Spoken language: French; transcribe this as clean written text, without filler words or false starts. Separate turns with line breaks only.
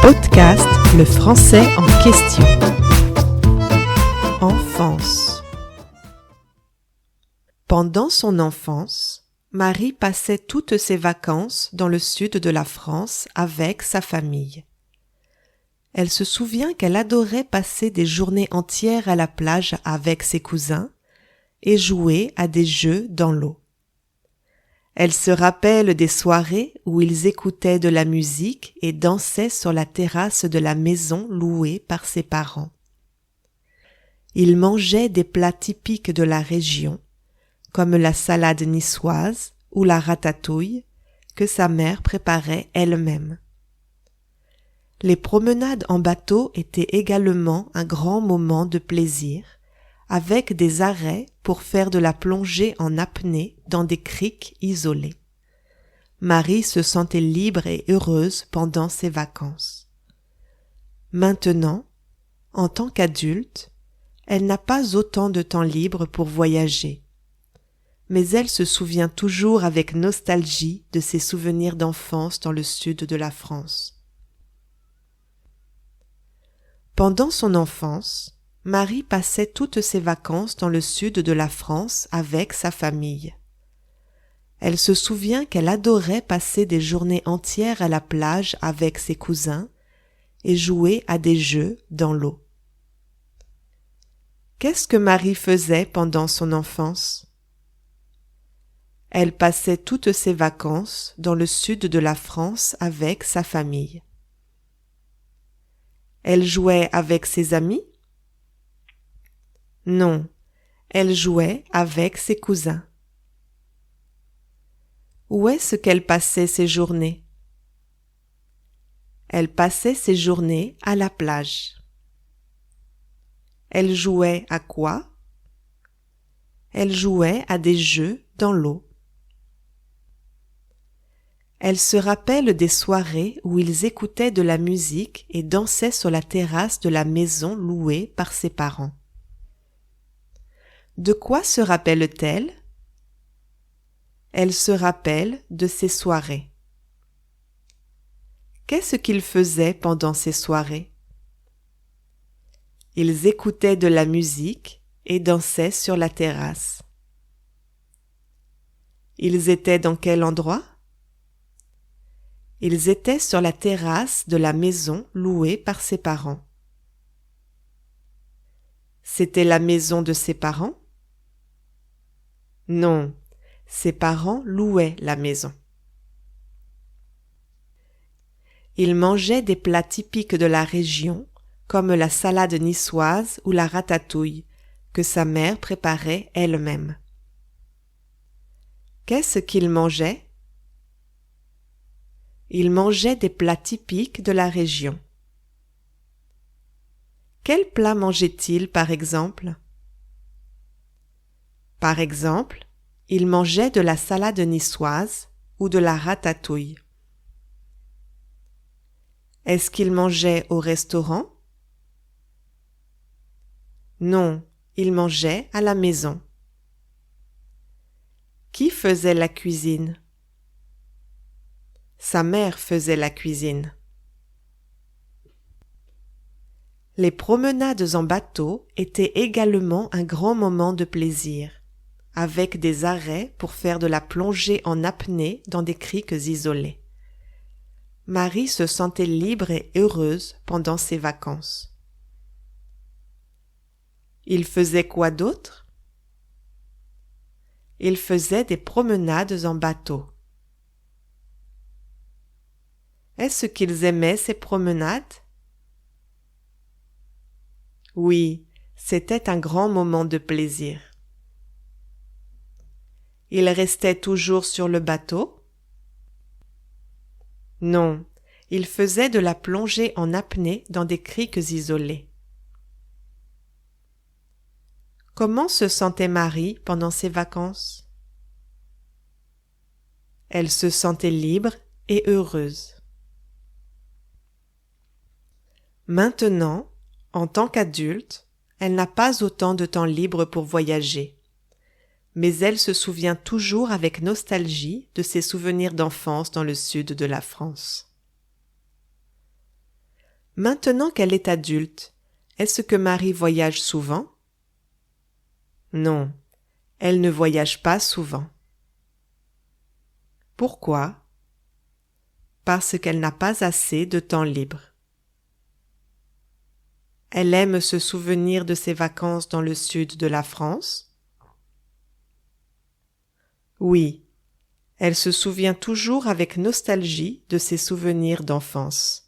Podcast Le français en question. Enfance. Pendant son enfance, Marie passait toutes ses vacances dans le sud de la France avec sa famille. Elle se souvient qu'elle adorait passer des journées entières à la plage avec ses cousins et jouer à des jeux dans l'eau. Elle se rappelle des soirées où ils écoutaient de la musique et dansaient sur la terrasse de la maison louée par ses parents. Ils mangeaient des plats typiques de la région, comme la salade niçoise ou la ratatouille que sa mère préparait elle-même. Les promenades en bateau étaient également un grand moment de plaisir, avec des arrêts pour faire de la plongée en apnée dans des criques isolées. Marie se sentait libre et heureuse pendant ses vacances. Maintenant, en tant qu'adulte, elle n'a pas autant de temps libre pour voyager. Mais elle se souvient toujours avec nostalgie de ses souvenirs d'enfance dans le sud de la France. Pendant son enfance, Marie passait toutes ses vacances dans le sud de la France avec sa famille. Elle se souvient qu'elle adorait passer des journées entières à la plage avec ses cousins et jouer à des jeux dans l'eau. Qu'est-ce que Marie faisait pendant son enfance? Elle passait toutes ses vacances dans le sud de la France avec sa famille. Elle jouait avec ses amis? Non, elle jouait avec ses cousins. Où est-ce qu'elle passait ses journées? Elle passait ses journées à la plage. Elle jouait à quoi? Elle jouait à des jeux dans l'eau. Elle se rappelle des soirées où ils écoutaient de la musique et dansaient sur la terrasse de la maison louée par ses parents. De quoi se rappelle-t-elle? Elle se rappelle de ces soirées. Qu'est-ce qu'ils faisaient pendant ces soirées? Ils écoutaient de la musique et dansaient sur la terrasse. Ils étaient dans quel endroit? Ils étaient sur la terrasse de la maison louée par ses parents. C'était la maison de ses parents? Non, ses parents louaient la maison. Ils mangeaient des plats typiques de la région, comme la salade niçoise ou la ratatouille, que sa mère préparait elle-même. Qu'est-ce qu'ils mangeaient? Ils mangeaient des plats typiques de la région. Quels plats mangeaient-ils, par exemple? Par exemple, ils mangeaient de la salade niçoise ou de la ratatouille. Est-ce qu'ils mangeaient au restaurant? Non, ils mangeaient à la maison. Qui faisait la cuisine? Sa mère faisait la cuisine. Les promenades en bateau étaient également un grand moment de plaisir, avec des arrêts pour faire de la plongée en apnée dans des criques isolées. Marie se sentait libre et heureuse pendant ses vacances. Il faisait quoi d'autre? Il faisait des promenades en bateau. Est-ce qu'ils aimaient ces promenades? Oui, c'était un grand moment de plaisir. Ils restaient toujours sur le bateau? Non, ils faisaient de la plongée en apnée dans des criques isolées. Comment se sentait Marie pendant ses vacances? Elle se sentait libre et heureuse. Maintenant, en tant qu'adulte, elle n'a pas autant de temps libre pour voyager. Mais elle se souvient toujours avec nostalgie de ses souvenirs d'enfance dans le sud de la France. Maintenant qu'elle est adulte, est-ce que Marie voyage souvent? Non, elle ne voyage pas souvent. Pourquoi? Parce qu'elle n'a pas assez de temps libre. Elle aime se souvenir de ses vacances dans le sud de la France? Oui, elle se souvient toujours avec nostalgie de ses souvenirs d'enfance.